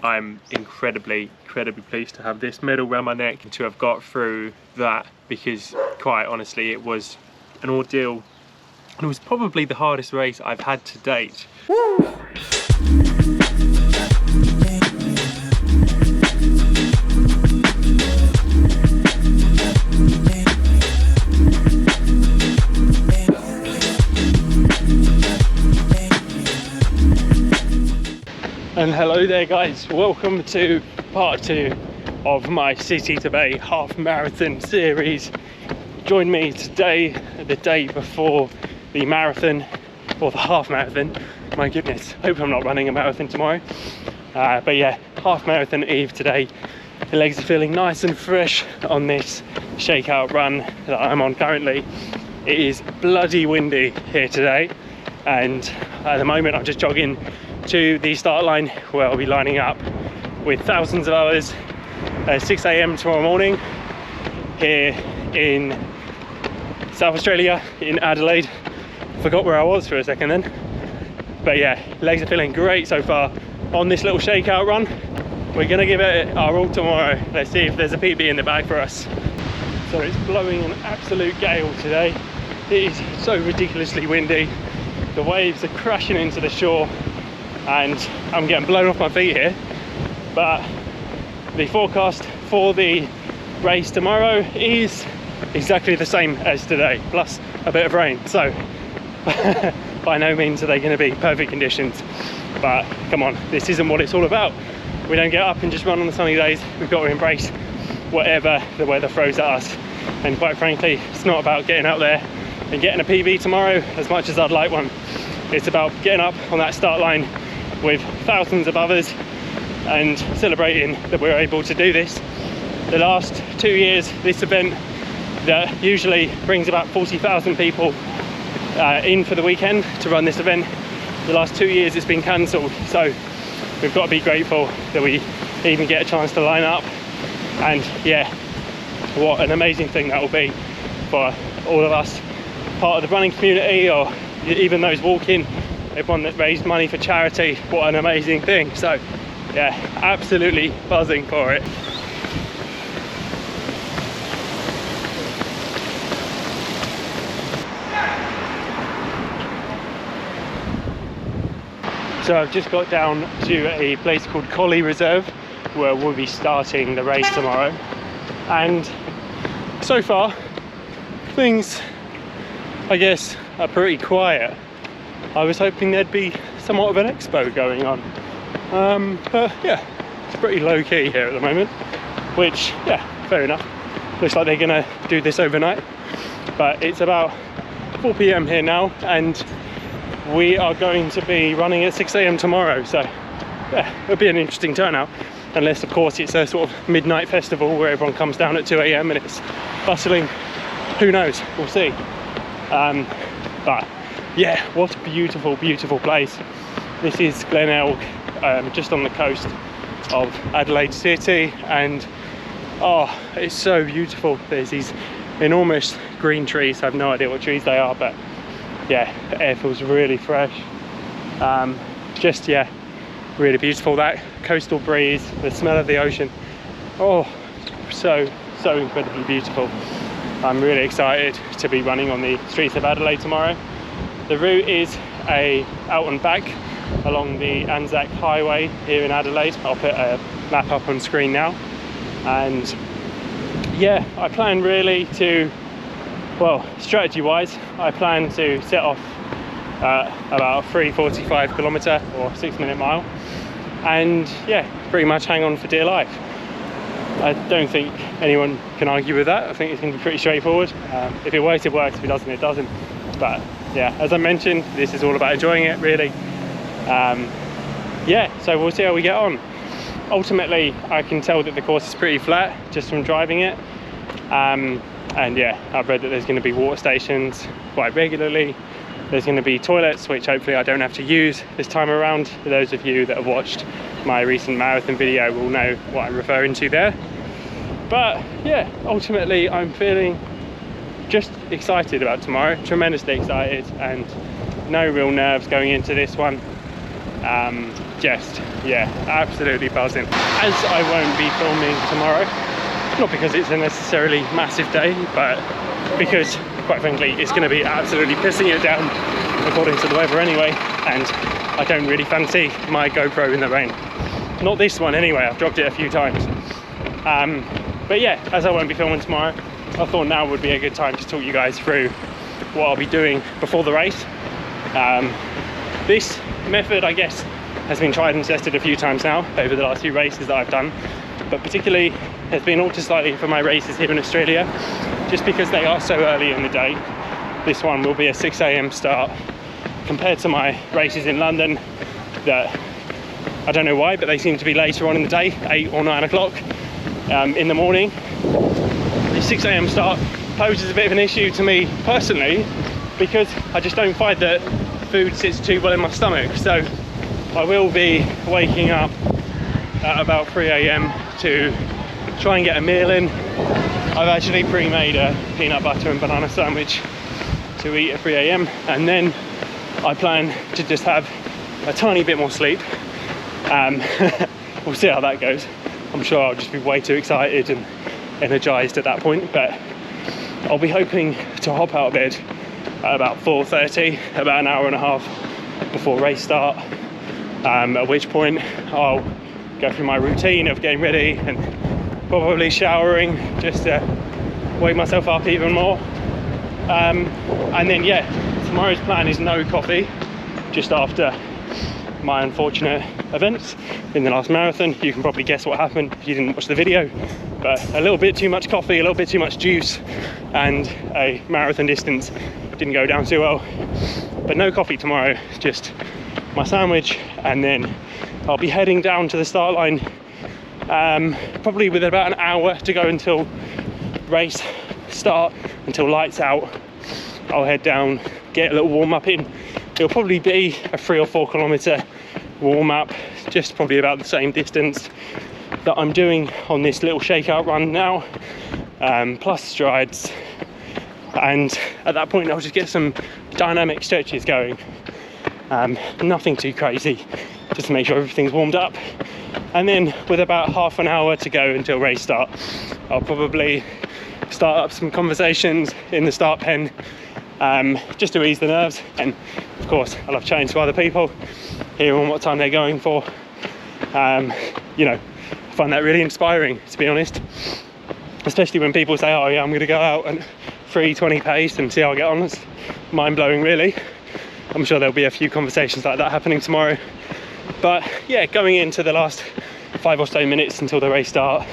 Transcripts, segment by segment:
I'm incredibly pleased to have this medal around my neck and to have got through that, because quite honestly it was an ordeal and it was probably the hardest race I've had to date. Woo! And hello there guys, welcome to part 2 of my City to Bay half marathon series. Join me today, the day before the marathon, or the half marathon. My goodness, hope I'm not running a marathon tomorrow. But yeah, half marathon eve today. The legs are feeling nice and fresh on this shakeout run that I'm on currently. It is bloody windy here today, and at the moment I'm just jogging to the start line where I'll be lining up with thousands of others at 6 AM tomorrow morning here in South Australia, in Adelaide. Forgot where I was for a second then. But yeah, legs are feeling great so far on this little shakeout run. We're gonna give it our all tomorrow. Let's see if there's a PB in the bag for us. So it's blowing an absolute gale today. It is so ridiculously windy. The waves are crashing into the shore and I'm getting blown off my feet here. But the forecast for the race tomorrow is exactly the same as today, plus a bit of rain. So by no means are they going to be perfect conditions, but come on, this isn't what it's all about. We don't get up and just run on the sunny days. We've got to embrace whatever the weather throws at us, and quite frankly it's not about getting out there and getting a PB tomorrow as much as I'd like one. It's about getting up on that start line with thousands of others and celebrating that we're able to do this. The last 2 years, this event that usually brings about 40,000 people in for the weekend to run this event, the last 2 years it's been cancelled. So we've got to be grateful that we even get a chance to line up. And yeah, what an amazing thing that will be for all of us, part of the running community, or even those walking, everyone that raised money for charity. What an amazing thing. So yeah, absolutely buzzing for it. So I've just got down to a place called Coller Reserve where we'll be starting the race tomorrow, and so far things, I guess, are pretty quiet. I was hoping there'd be somewhat of an expo going on, but yeah, it's pretty low-key here at the moment, which, yeah, fair enough. Looks like they're gonna do this overnight, but it's about 4 PM here now, and we are going to be running at 6 AM tomorrow, so yeah, it'll be an interesting turnout, unless of course it's a sort of midnight festival where everyone comes down at 2 AM and it's bustling. Who knows, we'll see. But yeah, what a beautiful place. This is Glen Elg, just on the coast of Adelaide City, and oh, it's so beautiful. There's these enormous green trees. I have no idea what trees they are, but yeah, the air feels really fresh. Just yeah, really beautiful. That coastal breeze, the smell of the ocean, oh, so incredibly beautiful. I'm really excited to be running on the streets of Adelaide tomorrow. The route is out and back along the Anzac Highway here in Adelaide. I'll put a map up on screen now. And yeah, I plan really to, well, strategy wise, I plan to set off about a 3:45 kilometre or 6-minute mile, and yeah, pretty much hang on for dear life. I don't think anyone can argue with that. I think it's going to be pretty straightforward. If it works, it works. If it doesn't, it doesn't. But yeah, as I mentioned, this is all about enjoying it, really. Yeah, so we'll see how we get on. Ultimately, I can tell that the course is pretty flat just from driving it. And yeah, I've read that there's going to be water stations quite regularly. There's going to be toilets, which hopefully I don't have to use this time around. For those of you that have watched my recent marathon video will know what I'm referring to there. But yeah, ultimately I'm feeling just excited about tomorrow, tremendously excited, and no real nerves going into this one. just, yeah, absolutely buzzing. As I won't be filming tomorrow, not because it's a necessarily massive day, but because, quite frankly, it's going to be absolutely pissing it down according to the weather anyway, and I don't really fancy my GoPro in the rain. Not this one anyway, I've dropped it a few times. But yeah, as I won't be filming tomorrow, I thought now would be a good time to talk you guys through what I'll be doing before the race. This method, I guess, has been tried and tested a few times now over the last few races that I've done, but particularly has been altered slightly for my races here in Australia, just because they are so early in the day. This one will be a 6 AM start compared to my races in London that, I don't know why, but they seem to be later on in the day, 8 or 9 o'clock in the morning. The 6 AM start poses a bit of an issue to me personally, because I just don't find that food sits too well in my stomach. So I will be waking up at about 3 AM to try and get a meal in. I've actually pre-made a peanut butter and banana sandwich to eat at 3 AM, and then I plan to just have a tiny bit more sleep. We'll see how that goes. I'm sure I'll just be way too excited and energized at that point, but I'll be hoping to hop out of bed at about 4:30, about an hour and a half before race start, at which point I'll go through my routine of getting ready and probably showering just to wake myself up even more. And then yeah, tomorrow's plan is no coffee, just after my unfortunate events in the last marathon. You can probably guess what happened if you didn't watch the video, but a little bit too much coffee, a little bit too much juice, and a marathon distance didn't go down too well. But no coffee tomorrow, just my sandwich, and then I'll be heading down to the start line probably with about an hour to go until race start, until lights out. I'll head down, get a little warm up in. It'll probably be a 3 or 4 kilometer warm up, just probably about the same distance that I'm doing on this little shakeout run now, plus strides. And at that point I'll just get some dynamic stretches going, nothing too crazy, just to make sure everything's warmed up. And then with about half an hour to go until race start, I'll probably start up some conversations in the start pen, just to ease the nerves. And of course I love chatting to other people, hearing what time they're going for. You know, I find that really inspiring, to be honest, especially when people say, oh yeah, I'm going to go out at 3:20 pace and see how I get on. It's mind-blowing, really. I'm sure there'll be a few conversations like that happening tomorrow. But yeah, going into the last 5 or so minutes until the race start,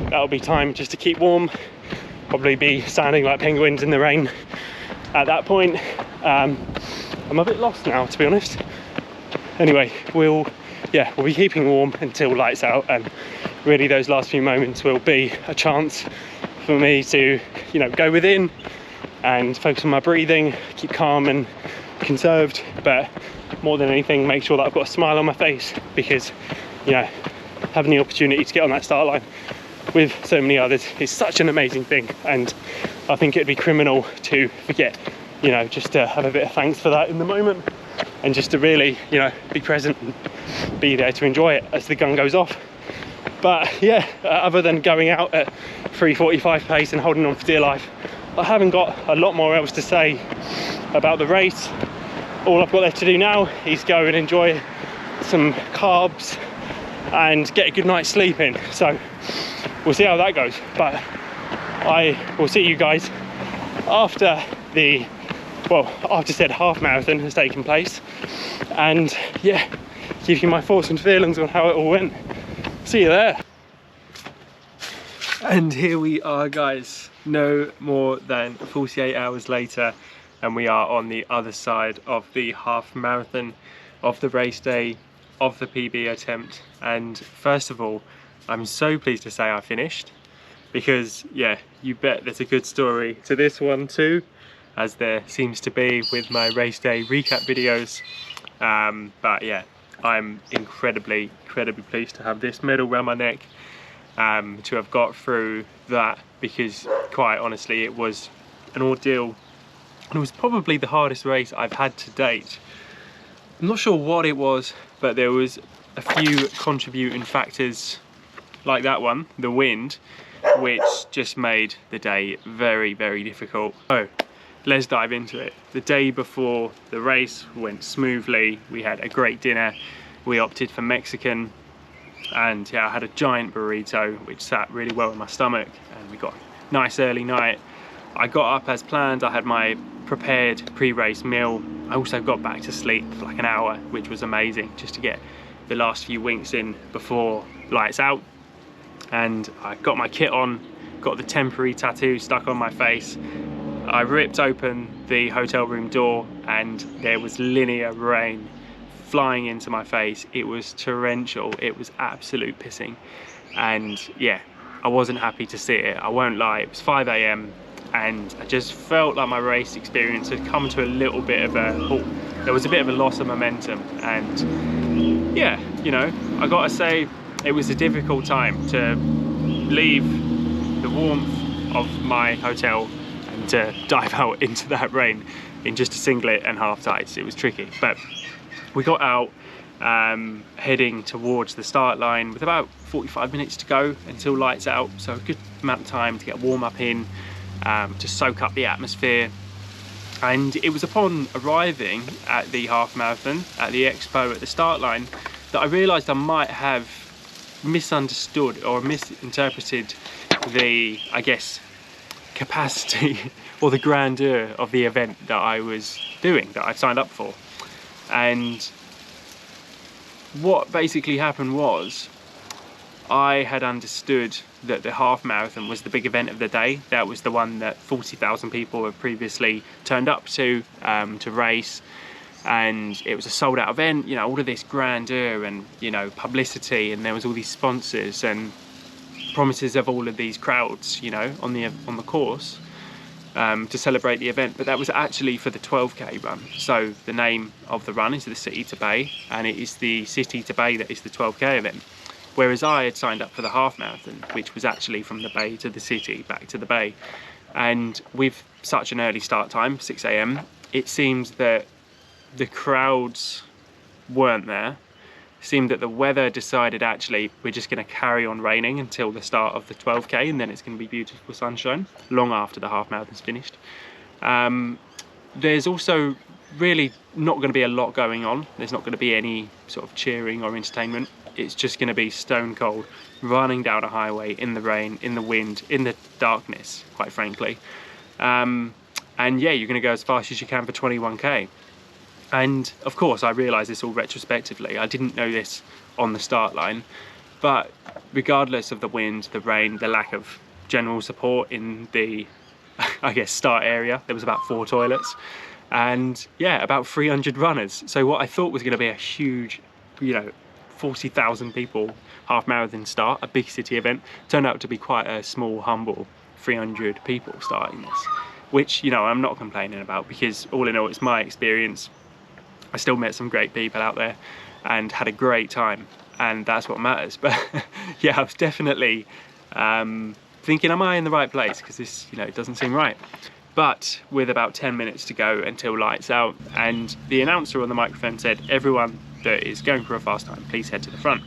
that'll be time just to keep warm, probably be sounding like penguins in the rain at that point. I'm a bit lost now, to be honest. Anyway, we'll be keeping warm until lights out, and really those last few moments will be a chance for me to, you know, go within and focus on my breathing, keep calm and conserved, but more than anything make sure that I've got a smile on my face, because, you know, having the opportunity to get on that start line with so many others is such an amazing thing, and I think it'd be criminal to forget, you know, just to have a bit of thanks for that in the moment, and just to really, you know, be present and be there to enjoy it as the gun goes off. But yeah, other than going out at 3:45 pace and holding on for dear life, I haven't got a lot more else to say about the race. All I've got left to do now is go and enjoy some carbs and get a good night's sleep in. So we'll see how that goes, but I will see you guys after the, well, after said half marathon has taken place, and yeah, give you my thoughts and feelings on how it all went. See you there. And here we are, guys, no more than 48 hours later, and we are on the other side of the half marathon, of the race day, of the PB attempt. And first of all, I'm so pleased to say I finished, because yeah, you bet there's a good story to this one too, as there seems to be with my race day recap videos. But yeah, I'm incredibly pleased to have this medal around my neck, to have got through that, because quite honestly it was an ordeal, and it was probably the hardest race I've had to date. I'm not sure what it was, but there was a few contributing factors like that one, the wind, which just made the day very, very difficult. So let's dive into it. The day before the race went smoothly. We had a great dinner. We opted for Mexican, and yeah, I had a giant burrito which sat really well in my stomach, and we got a nice early night. I got up as planned. I had my prepared pre-race meal. I also got back to sleep for like an hour, which was amazing, just to get the last few winks in before lights out. And I got my kit on, got the temporary tattoo stuck on my face. I ripped open the hotel room door and there was linear rain flying into my face. It was torrential, it was absolute pissing. And yeah, I wasn't happy to see it, I won't lie. It was 5 AM and I just felt like my race experience had come to a little bit of a halt. There was a bit of a loss of momentum, and yeah, you know, I gotta say it was a difficult time to leave the warmth of my hotel and to dive out into that rain in just a singlet and half tights. It was tricky, but we got out, heading towards the start line with about 45 minutes to go until lights out, so a good amount of time to get a warm up in, to soak up the atmosphere. And it was upon arriving at the half marathon at the expo at the start line that I realised I might have misunderstood or misinterpreted the, I guess, capacity or the grandeur of the event that I was doing, that I'd signed up for. And what basically happened was I had understood that the half marathon was the big event of the day. That was the one that 40,000 people had previously turned up to race, and it was a sold out event, you know, all of this grandeur and, you know, publicity, and there was all these sponsors and promises of all of these crowds, you know, on the course, to celebrate the event. But that was actually for the 12k run. So the name of the run is the City to Bay, and it is the City to Bay that is the 12k event. Whereas I had signed up for the half marathon, which was actually from the bay to the city, back to the bay. And with such an early start time, 6 AM, it seemed that the crowds weren't there. It seemed that the weather decided, actually, we're just going to carry on raining until the start of the 12k, and then it's going to be beautiful sunshine, long after the half marathon's finished. There's also really not going to be a lot going on. There's not going to be any sort of cheering or entertainment. It's just going to be stone cold, running down a highway in the rain, in the wind, in the darkness, quite frankly. And yeah, you're going to go as fast as you can for 21k. And of course, I realise this all retrospectively. I didn't know this on the start line, but regardless of the wind, the rain, the lack of general support in the, I guess, start area, there was about 4 toilets, and yeah, about 300 runners. So what I thought was going to be a huge, you know, 40,000 people half marathon start, a big city event, turned out to be quite a small, humble 300 people starting this, which, you know, I'm not complaining about, because all in all, it's my experience. I still met some great people out there and had a great time, and that's what matters. But yeah, I was definitely thinking, am I in the right place? Because this, you know, it doesn't seem right. But with about 10 minutes to go until lights out, and the announcer on the microphone said, everyone that is going for a fast time, please head to the front.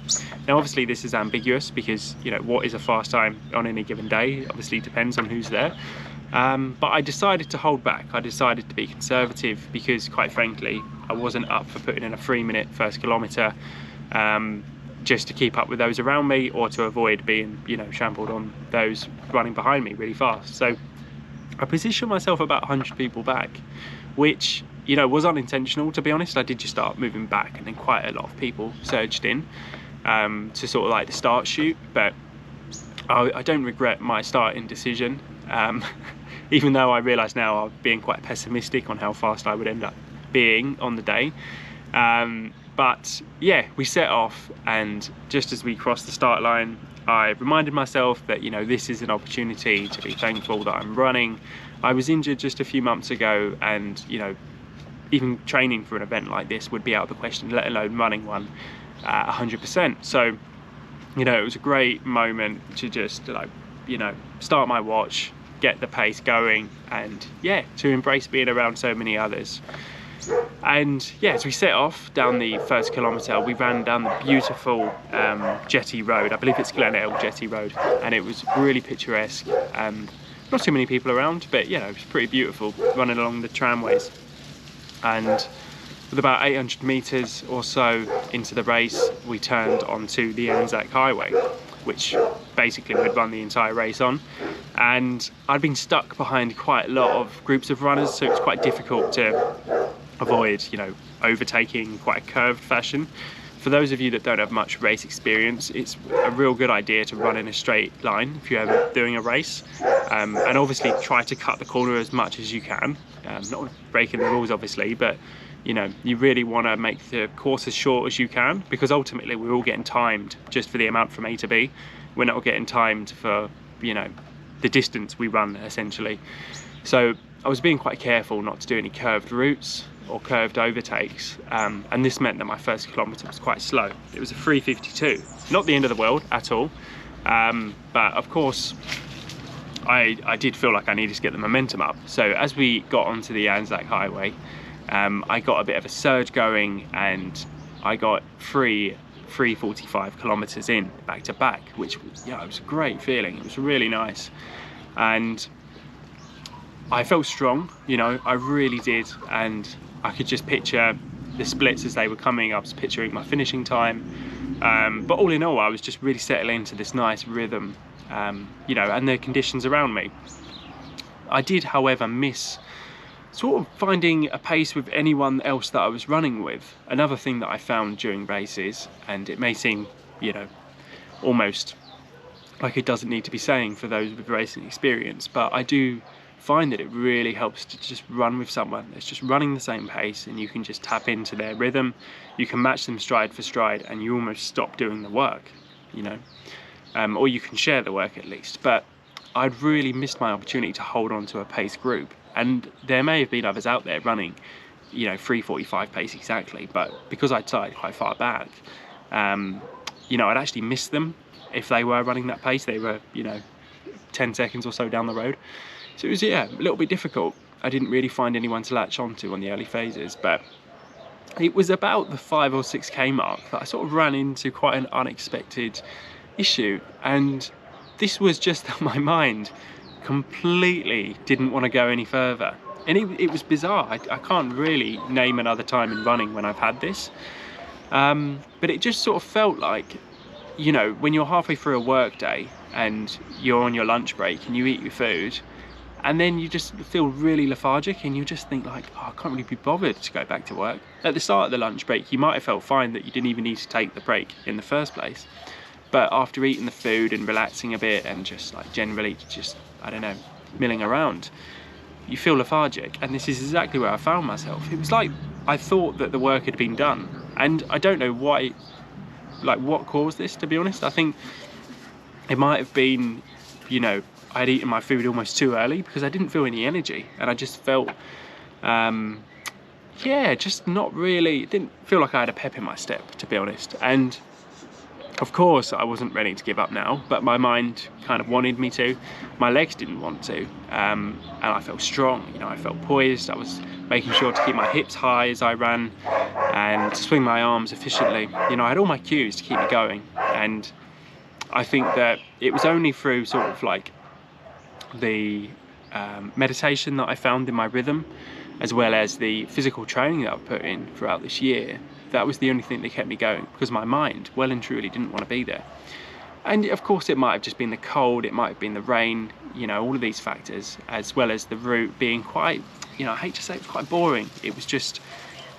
Now obviously this is ambiguous, because, you know, what is a fast time on any given day obviously depends on who's there. But I decided to hold back. I decided to be conservative, because quite frankly I wasn't up for putting in a 3-minute first kilometre just to keep up with those around me, or to avoid being, you know, trampled on those running behind me really fast. So I positioned myself about 100 people back, which, you know, was unintentional, to be honest. I did just start moving back, and then quite a lot of people surged in to sort of like the start chute. But I don't regret my starting decision, even though I realise now I'm being quite pessimistic on how fast I would end up being on the day. But yeah, we set off, and just as we crossed the start line, I reminded myself that, you know, this is an opportunity to be thankful that I'm running. I was injured just a few months ago, and, you know, even training for an event like this would be out of the question, let alone running one 100%. So, you know, it was a great moment to just, like, you know, start my watch, get the pace going, and yeah, to embrace being around so many others. And yeah, as we set off down the first kilometre, we ran down the beautiful jetty road. I believe it's Glenelg Jetty Road, and it was really picturesque. Not too many people around, but yeah, it was pretty beautiful running along the tramways. And with about 800 metres or so into the race, we turned onto the Anzac Highway, which basically we'd run the entire race on. And I'd been stuck behind quite a lot of groups of runners, so it's quite difficult to avoid, you know, overtaking quite a curved fashion. For those of you that don't have much race experience, it's a real good idea to run in a straight line if you're ever doing a race, and obviously try to cut the corner as much as you can, not breaking the rules obviously, but you know, you really want to make the course as short as you can, because ultimately we're all getting timed just for the amount from A to B. We're not getting timed for, you know, the distance we run essentially. So I was being quite careful not to do any curved routes or curved overtakes, and this meant that my first kilometre was quite slow. It was a 3:52, not the end of the world at all, but of course I did feel like I needed to get the momentum up. So as we got onto the Anzac Highway, I got a bit of a surge going, and I got 3:45 kilometres in back to back, which was, yeah, it was a great feeling. It was really nice, and I felt strong, you know, I really did, and I could just picture the splits as they were coming. I was picturing my finishing time, but all in all, I was just really settling into this nice rhythm, you know, and the conditions around me. I did, however, miss sort of finding a pace with anyone else that I was running with. Another thing that I found during races, and it may seem, you know, almost like it doesn't need to be saying for those with racing experience, but I do find that it really helps to just run with someone that's just running the same pace, and you can just tap into their rhythm, you can match them stride for stride, and you almost stop doing the work, you know, or you can share the work at least. But I'd really missed my opportunity to hold on to a pace group, and there may have been others out there running, you know, 3:45 pace exactly, but because I'd started quite far back, you know, I'd actually missed them if they were running that pace. They were, you know, 10 seconds or so down the road. So it was, yeah, a little bit difficult. I didn't really find anyone to latch onto on the early phases, but it was about the 5 or 6k mark that I sort of ran into quite an unexpected issue, and this was just that my mind completely didn't want to go any further. And it was bizarre. I can't really name another time in running when I've had this, but it just sort of felt like, you know, when you're halfway through a work day and you're on your lunch break and you eat your food, and then you just feel really lethargic, and you just think like, oh, I can't really be bothered to go back to work. At the start of the lunch break, you might have felt fine that you didn't even need to take the break in the first place, but after eating the food and relaxing a bit and just like generally just, I don't know, milling around, you feel lethargic. And this is exactly where I found myself. It was like I thought that the work had been done, and I don't know why, like what caused this, to be honest. I think it might have been, you know, I'd eaten my food almost too early, because I didn't feel any energy, and I just felt, yeah, just not really, it didn't feel like I had a pep in my step, to be honest. And of course I wasn't ready to give up now, but my mind kind of wanted me to. My legs didn't want to, and I felt strong, you know, I felt poised. I was making sure to keep my hips high as I ran and to swing my arms efficiently. You know, I had all my cues to keep me going, and I think that it was only through sort of like the meditation that I found in my rhythm, as well as the physical training that I've put in throughout this year, that was the only thing that kept me going, because my mind well and truly didn't want to be there. And of course it might have just been the cold, it might have been the rain, you know, all of these factors, as well as the route being quite, you know, I hate to say it was quite boring. It was just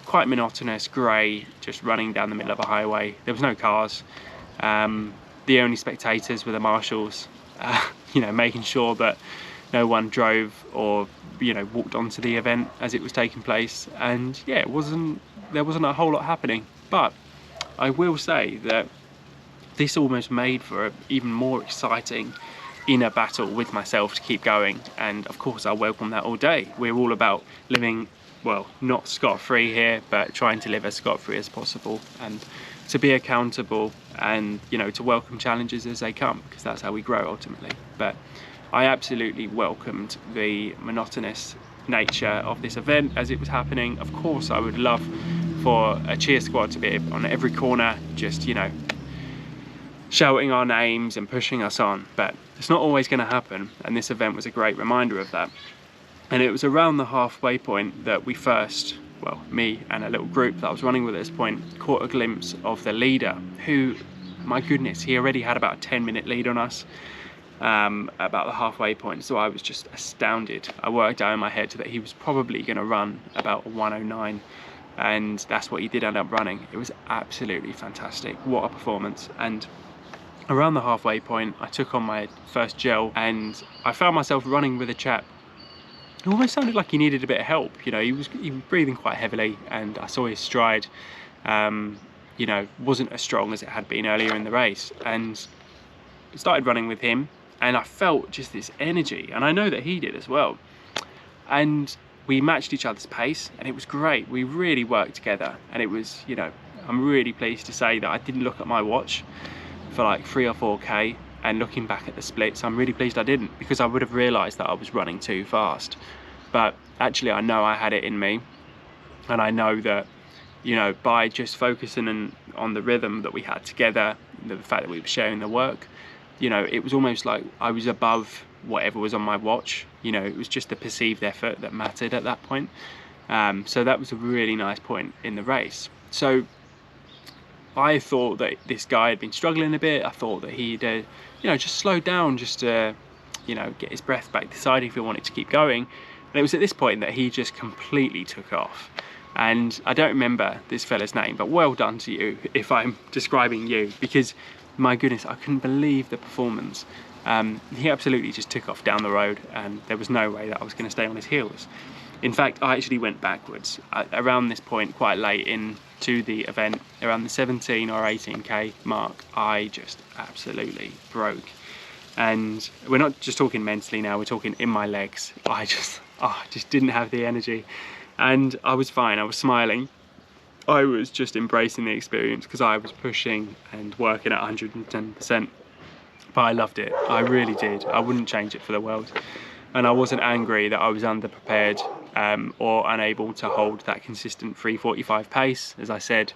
quite monotonous, grey, just running down the middle of a highway. There was no cars. The only spectators were the marshals, you know, making sure that no one drove or, you know, walked onto the event as it was taking place. And yeah, there wasn't a whole lot happening. But I will say that this almost made for an even more exciting inner battle with myself to keep going. And of course I welcome that all day. We're all about living, well, not scot-free here, but trying to live as scot-free as possible, and to be accountable, and, you know, to welcome challenges as they come, because that's how we grow ultimately. But I absolutely welcomed the monotonous nature of this event as it was happening. Of course, I would love for a cheer squad to be on every corner, just, you know, shouting our names and pushing us on, but it's not always going to happen, and this event was a great reminder of that. And it was around the halfway point that we first, well, me and a little group that I was running with at this point, caught a glimpse of the leader, who, my goodness, he already had about a 10-minute lead on us about the halfway point. So I was just astounded. I worked out in my head that he was probably going to run about 1:09, and that's what he did end up running. It was absolutely fantastic. What a performance. And around the halfway point, I took on my first gel, and I found myself running with a chap who almost sounded like he needed a bit of help. You know, he was breathing quite heavily, and I saw his stride, you know, wasn't as strong as it had been earlier in the race, and started running with him, and I felt just this energy, and I know that he did as well. And we matched each other's pace, and it was great. We really worked together, and it was, you know, I'm really pleased to say that I didn't look at my watch for like 3 or 4k, and looking back at the splits, I'm really pleased I didn't, because I would have realised that I was running too fast. But actually, I know I had it in me, and I know that, you know, by just focusing on the rhythm that we had together, the fact that we were sharing the work, you know, it was almost like I was above whatever was on my watch. You know, it was just the perceived effort that mattered at that point. So that was a really nice point in the race. So I thought that this guy had been struggling a bit. I thought that he'd, you know, just slowed down just to, you know, get his breath back, decide if he wanted to keep going. And it was at this point that he just completely took off. And I don't remember this fella's name, but well done to you if I'm describing you, because my goodness, I couldn't believe the performance. He absolutely just took off down the road, and there was no way that I was going to stay on his heels. In fact, I actually went backwards around this point, quite late into the event, around the 17 or 18k mark. I just absolutely broke. And we're not just talking mentally now, we're talking in my legs. I just didn't have the energy, and I was fine. I was smiling. I was just embracing the experience, because I was pushing and working at 110%. But I loved it. I really did. I wouldn't change it for the world. And I wasn't angry that I was underprepared or unable to hold that consistent 3:45 pace, as I said,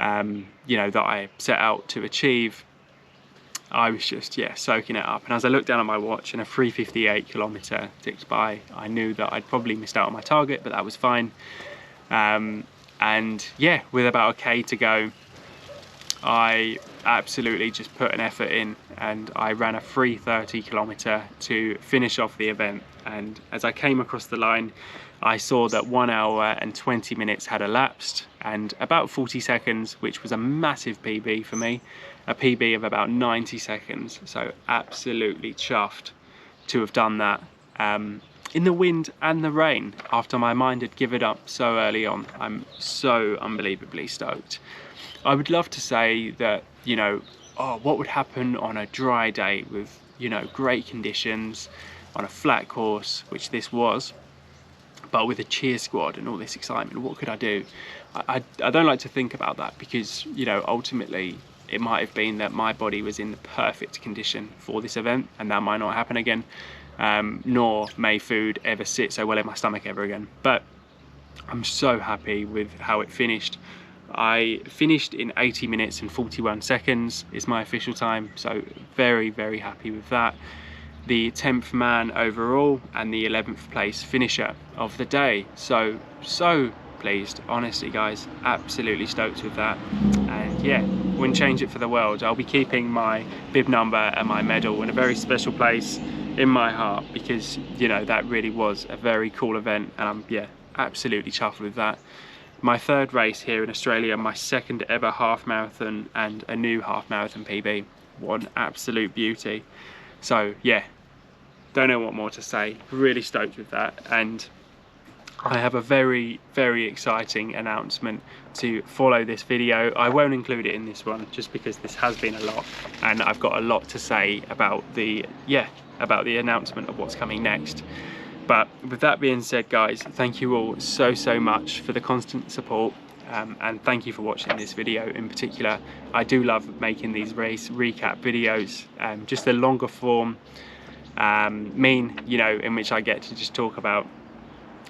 you know, that I set out to achieve. I was just, yeah, soaking it up. And as I looked down at my watch and a 3:58 kilometre ticked by, I knew that I'd probably missed out on my target, but that was fine. And yeah, with about a k to go, I absolutely just put an effort in, and I ran a 3:30 kilometre to finish off the event. And as I came across the line, I saw that 1 hour and 20 minutes had elapsed, and about 40 seconds, which was a massive PB for me, a PB of about 90 seconds. So absolutely chuffed to have done that in the wind and the rain, after my mind had given up so early on. I'm so unbelievably stoked. I would love to say that, you know, oh, what would happen on a dry day with, you know, great conditions on a flat course, which this was, but with a cheer squad and all this excitement, what could I do? I don't like to think about that, because, you know, ultimately it might have been that my body was in the perfect condition for this event, and that might not happen again, nor may food ever sit so well in my stomach ever again. But I'm so happy with how it finished. I finished in 80 minutes and 41 seconds is my official time, so very, very happy with that. The 10th man overall and the 11th place finisher of the day. So pleased, honestly guys, absolutely stoked with that. And yeah, wouldn't change it for the world. I'll be keeping my bib number and my medal in a very special place in my heart, because, you know, that really was a very cool event, and I'm, yeah, absolutely chuffed with that. My third race here in Australia, my second ever half marathon, and a new half marathon PB. What an absolute beauty. So yeah, don't know what more to say. Really stoked with that. And I have a very, very exciting announcement to follow this video. I won't include it in this one, just because this has been a lot, and I've got a lot to say about the announcement of what's coming next. But with that being said, guys, thank you all so much for the constant support, and thank you for watching this video in particular. I do love making these race recap videos, just the longer form, you know, in which I get to just talk about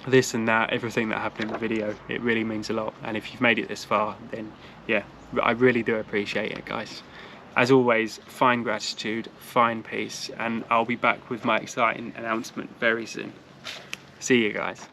this and that, everything that happened in the video. It really means a lot, and if you've made it this far, then yeah, I really do appreciate it, guys. As always, find gratitude, find peace, and I'll be back with my exciting announcement very soon. See you guys.